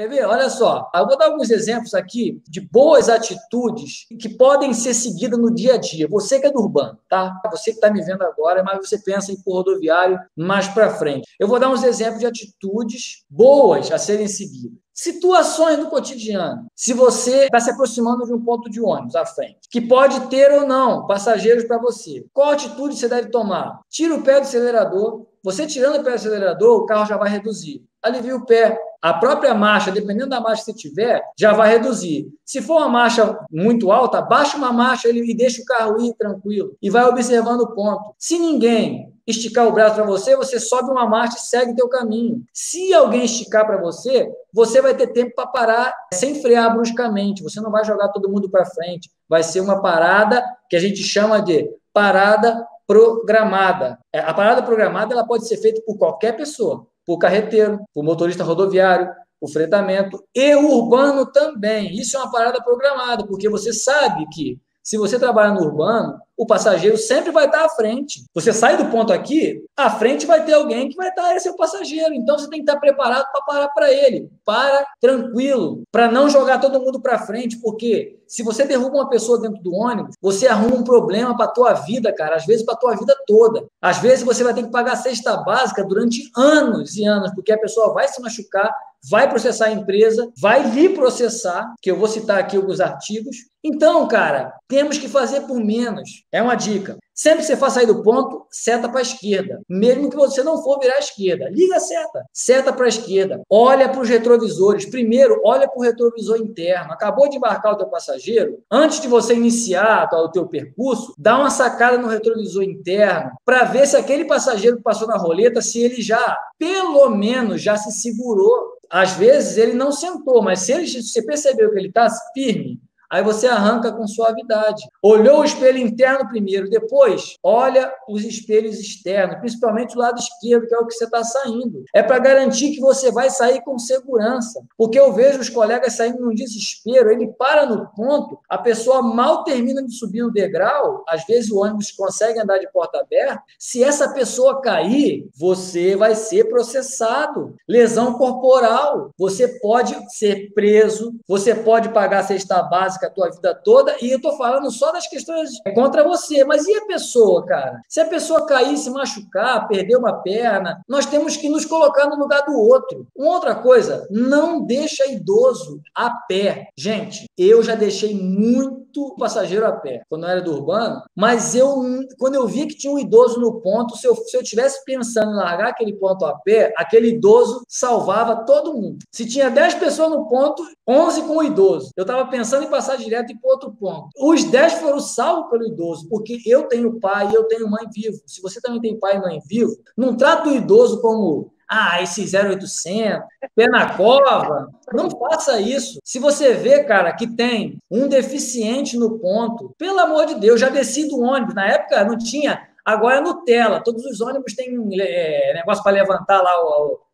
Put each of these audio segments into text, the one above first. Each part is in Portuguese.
Quer ver? Olha só, eu vou dar alguns exemplos aqui de boas atitudes que podem ser seguidas no dia a dia. Você que é do urbano, tá? Você que está me vendo agora, mas você pensa em ir para o rodoviário mais para frente. Eu vou dar uns exemplos de atitudes boas a serem seguidas. Situações no cotidiano. Se você está se aproximando de um ponto de ônibus à frente, que pode ter ou não passageiros para você, qual atitude você deve tomar? Tira o pé do acelerador. Você tirando o pé do acelerador, o carro já vai reduzir. Alivia o pé. A própria marcha, dependendo da marcha que você tiver, já vai reduzir. Se for uma marcha muito alta, baixa uma marcha e deixa o carro ir tranquilo. E vai observando o ponto. Se ninguém esticar o braço para você, você sobe uma marcha e segue teu caminho. Se alguém esticar para você, você vai ter tempo para parar sem frear bruscamente. Você não vai jogar todo mundo para frente. Vai ser uma parada que a gente chama de parada programada. A parada programada ela pode ser feita por qualquer pessoa, por carreteiro, por motorista rodoviário, por fretamento e urbano também. Isso é uma parada programada, porque você sabe que se você trabalha no urbano, o passageiro sempre vai estar à frente. Você sai do ponto aqui, à frente vai ter alguém que vai estar, esse é o passageiro. Então, você tem que estar preparado para parar para ele. Para tranquilo, para não jogar todo mundo para frente, porque se você derruba uma pessoa dentro do ônibus, você arruma um problema para a tua vida, cara. Às vezes, para a tua vida toda. Às vezes, você vai ter que pagar cesta básica durante anos e anos, porque a pessoa vai se machucar, vai processar a empresa, vai lhe processar, que eu vou citar aqui alguns artigos. Então, cara, temos que fazer por menos. É uma dica. Sempre que você for sair do ponto, seta para a esquerda. Mesmo que você não for virar à esquerda. Liga a seta. Seta para a esquerda. Olha para os retrovisores. Primeiro, olha para o retrovisor interno. Acabou de embarcar o teu passageiro. Antes de você iniciar o teu percurso, dá uma sacada no retrovisor interno para ver se aquele passageiro que passou na roleta, se ele já, pelo menos, já se segurou. Às vezes, ele não sentou, mas se você percebeu que ele está firme, aí você arranca com suavidade. Olhou o espelho interno primeiro, depois olha os espelhos externos, principalmente o lado esquerdo, que é o que você está saindo. É para garantir que você vai sair com segurança. Porque eu vejo os colegas saindo num desespero, ele para no ponto, a pessoa mal termina de subir no degrau, às vezes o ônibus consegue andar de porta aberta, se essa pessoa cair, você vai ser processado. Lesão corporal, você pode ser preso, você pode pagar a cesta básica a tua vida toda, e eu estou falando só das questões contra você, mas e a pessoa, cara? Se a pessoa cair, se machucar, perder uma perna, nós temos que nos colocar no lugar do outro. Uma outra coisa, não deixa idoso a pé. Gente, eu já deixei muito passageiro a pé, quando eu era do urbano, mas quando eu vi que tinha um idoso no ponto, se eu tivesse pensando em largar aquele ponto a pé, aquele idoso salvava todo mundo. Se tinha 10 pessoas no ponto, 11 com o idoso. Eu estava pensando em passar direto e para outro ponto. Os 10 foram salvos pelo idoso, porque eu tenho pai e eu tenho mãe vivo. Se você também tem pai e mãe vivo, não trata o idoso como esse 0800, pé na cova. Não faça isso. Se você vê, cara, que tem um deficiente no ponto, pelo amor de Deus, já desci do ônibus. Na época não tinha, agora é Nutella. Todos os ônibus têm negócio para levantar lá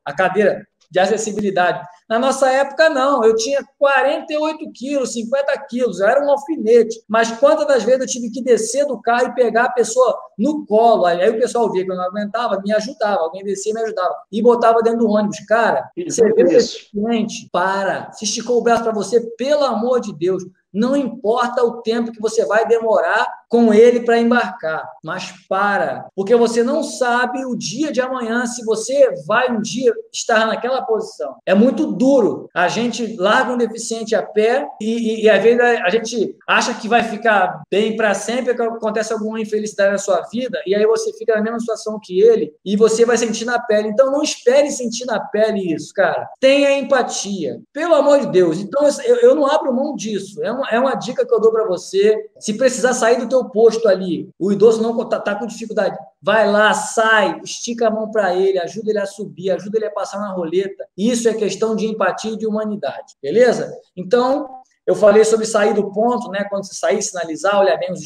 a cadeira de acessibilidade. Na nossa época, não. Eu tinha 48 quilos, 50 quilos. Eu era um alfinete. Mas quantas das vezes eu tive que descer do carro e pegar a pessoa no colo? Aí o pessoal via que eu não aguentava, me ajudava. Alguém descia e me ajudava. E botava dentro do ônibus. Cara, você vê esse cliente, para. Se esticou o braço para você, pelo amor de Deus. Não importa o tempo que você vai demorar com ele para embarcar, mas para, porque você não sabe o dia de amanhã, se você vai um dia estar naquela posição. É muito duro. A gente larga um deficiente a pé e às vezes a gente acha que vai ficar bem para sempre, que acontece alguma infelicidade na sua vida, e aí você fica na mesma situação que ele, e você vai sentir na pele. Então, não espere sentir na pele isso, cara. Tenha empatia. Pelo amor de Deus. Então, eu não abro mão disso. É uma dica que eu dou para você. Se precisar sair do teu posto ali, o idoso não tá com dificuldade, vai lá, sai, estica a mão para ele, ajuda ele a subir, ajuda ele a passar na roleta. Isso é questão de empatia e de humanidade, beleza? Então, eu falei sobre sair do ponto, né? Quando você sair, sinalizar, olhar bem os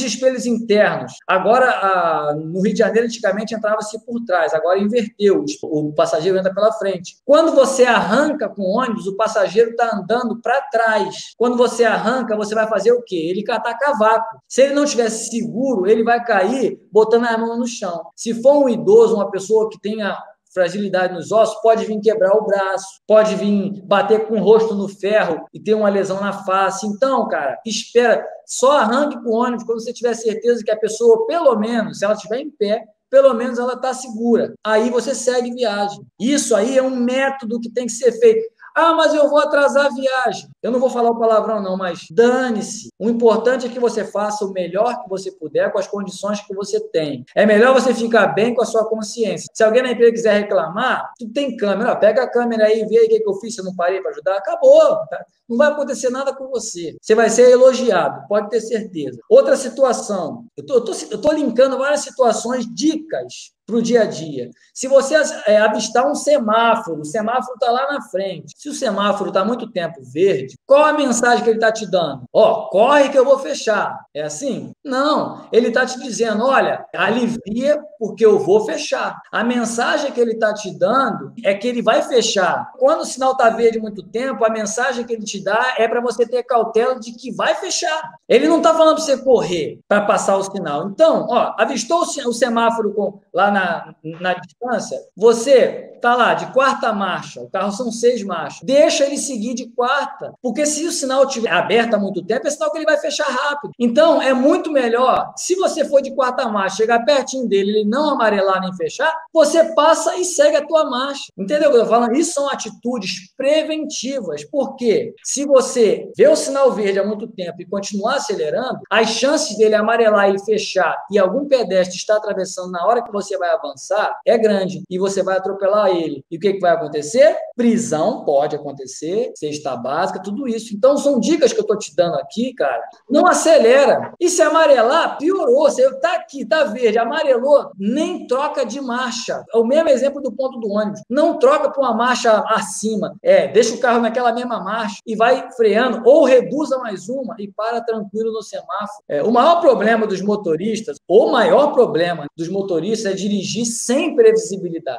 espelhos internos. Agora, no Rio de Janeiro, antigamente entrava-se por trás, agora inverteu, o passageiro entra pela frente. Quando você arranca com o ônibus, o passageiro está andando para trás. Quando você arranca, você vai fazer o quê? Ele catar cavaco. Se ele não estiver seguro, ele vai cair botando a mão no chão. Se for um idoso, uma pessoa que tenha fragilidade nos ossos, pode vir quebrar o braço, pode vir bater com o rosto no ferro e ter uma lesão na face. Então, cara, espera, só arranque com o ônibus quando você tiver certeza que a pessoa, pelo menos, se ela estiver em pé, pelo menos ela está segura. Aí você segue viagem. Isso aí é um método que tem que ser feito. Ah, mas eu vou atrasar a viagem. Eu não vou falar o palavrão, não, mas dane-se. O importante é que você faça o melhor que você puder com as condições que você tem. É melhor você ficar bem com a sua consciência. Se alguém na empresa quiser reclamar, tu tem câmera. Pega a câmera aí e vê aí o que eu fiz, se eu não parei para ajudar. Acabou. Tá? Não vai acontecer nada com você. Você vai ser elogiado, pode ter certeza. Outra situação. Eu tô linkando várias situações, dicas para o dia a dia. Se você avistar um semáforo, o semáforo está lá na frente. Se o semáforo está muito tempo verde, qual a mensagem que ele está te dando? Ó, corre que eu vou fechar. É assim? Não. Ele está te dizendo, olha, alivia porque eu vou fechar. A mensagem que ele está te dando é que ele vai fechar. Quando o sinal está verde muito tempo, a mensagem que ele te dá é para você ter cautela de que vai fechar. Ele não está falando para você correr para passar o sinal. Então, ó, avistou o semáforo lá na distância, você está lá de quarta marcha, o carro são 6 marchas, deixa ele seguir de quarta, porque se o sinal estiver aberto há muito tempo, é sinal que ele vai fechar rápido. Então, é muito melhor, se você for de quarta marcha, chegar pertinho dele, ele não amarelar nem fechar, você passa e segue a tua marcha. Entendeu o que eu estou falando? Isso são atitudes preventivas, porque se você vê o sinal verde há muito tempo e continuar acelerando, as chances dele amarelar e fechar e algum pedestre estar atravessando na hora que você vai avançar é grande e você vai atropelar ele. E o que vai acontecer? Prisão pode acontecer, cesta básica, tudo isso. Então, são dicas que eu estou te dando aqui, cara. Não acelera. E se amarelar, piorou. Você está aqui, está verde, amarelou, nem troca de marcha. É o mesmo exemplo do ponto do ônibus. Não troca para uma marcha acima. Deixa o carro naquela mesma marcha e vai freando, ou reduza mais uma e para tranquilo no semáforo. O maior problema dos motoristas, o maior problema dos motoristas é dirigir sem previsibilidade.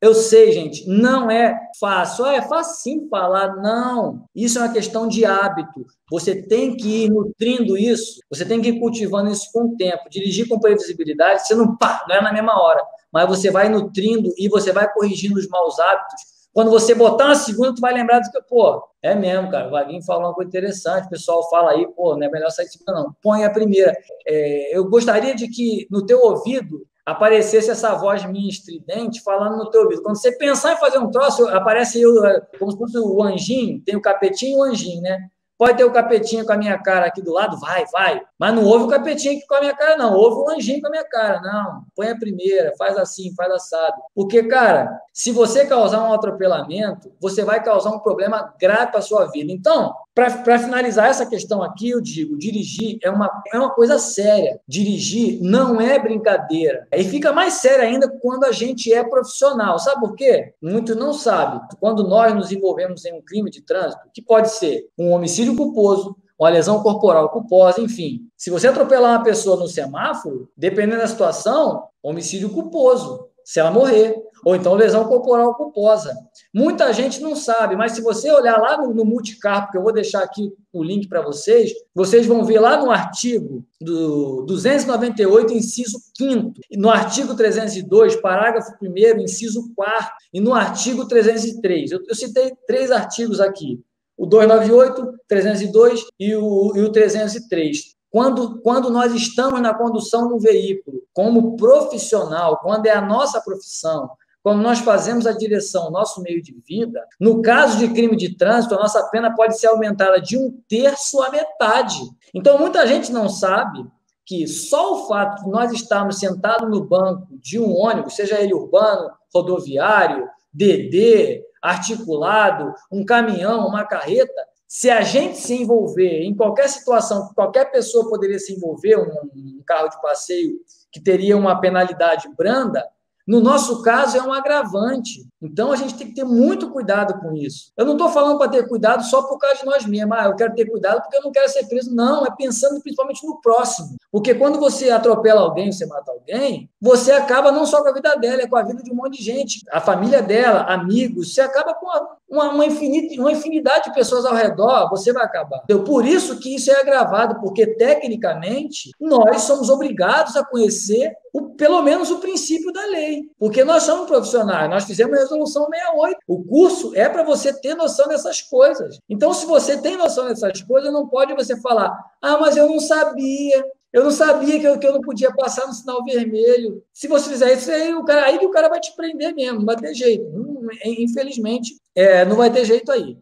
Eu sei, gente, não é fácil. É facinho falar, não. Isso é uma questão de hábito. Você tem que ir nutrindo isso, você tem que ir cultivando isso com o tempo. Dirigir com previsibilidade, você não é na mesma hora, mas você vai nutrindo e você vai corrigindo os maus hábitos. Quando você botar uma segunda, tu vai lembrar do que, é mesmo, cara, o Vaguinho falou uma coisa interessante, o pessoal fala aí, não é melhor sair de segunda, não. Põe a primeira. Eu gostaria de que no teu ouvido aparecesse essa voz minha estridente falando no teu ouvido. Quando você pensar em fazer um troço, aparece eu, como se fosse o anjinho, tem o capetinho e o anjinho, né? Pode ter o capetinho com a minha cara aqui do lado, vai. Mas não ouve o capetinho aqui com a minha cara, não. Ouve o anjinho com a minha cara, não. Põe a primeira, faz assim, faz assado. Porque, cara, se você causar um atropelamento, você vai causar um problema grave para a sua vida. Então, para finalizar essa questão aqui, eu digo, dirigir é uma coisa séria. Dirigir não é brincadeira. E fica mais sério ainda quando a gente é profissional. Sabe por quê? Muitos não sabem. Quando nós nos envolvemos em um crime de trânsito, que pode ser um homicídio culposo, uma lesão corporal culposa, enfim. Se você atropelar uma pessoa no semáforo, dependendo da situação, homicídio culposo, se ela morrer. Ou então lesão corporal culposa. Muita gente não sabe, mas se você olhar lá no Multicarpo, que eu vou deixar aqui o link para vocês vão ver lá no artigo do 298, inciso 5º, e no artigo 302, parágrafo 1º, inciso 4º, e no artigo 303. Eu citei 3 artigos aqui, o 298, 302 e o 303. Quando nós estamos na condução do veículo, como profissional, quando é a nossa profissão, quando nós fazemos a direção, nosso meio de vida, no caso de crime de trânsito, a nossa pena pode ser aumentada de 1/3 à metade. Então, muita gente não sabe que só o fato de nós estarmos sentados no banco de um ônibus, seja ele urbano, rodoviário, DD, articulado, um caminhão, uma carreta, se a gente se envolver em qualquer situação que qualquer pessoa poderia se envolver, um carro de passeio que teria uma penalidade branda, no nosso caso é um agravante. Então, a gente tem que ter muito cuidado com isso. Eu não estou falando para ter cuidado só por causa de nós mesmos. Eu quero ter cuidado porque eu não quero ser preso. Não, é pensando principalmente no próximo. Porque quando você atropela alguém, você mata alguém, você acaba não só com a vida dela, é com a vida de um monte de gente. A família dela, amigos, você acaba com uma infinidade de pessoas ao redor, você vai acabar. Então, por isso que isso é agravado, porque, tecnicamente, nós somos obrigados a conhecer pelo menos o princípio da lei, porque nós somos profissionais, nós fizemos a resolução 68. O curso é para você ter noção dessas coisas. Então, se você tem noção dessas coisas, não pode você falar, mas eu não sabia. Eu não sabia que eu não podia passar no sinal vermelho. Se você fizer isso, aí que o cara vai te prender mesmo, não vai ter jeito. Infelizmente, não vai ter jeito aí.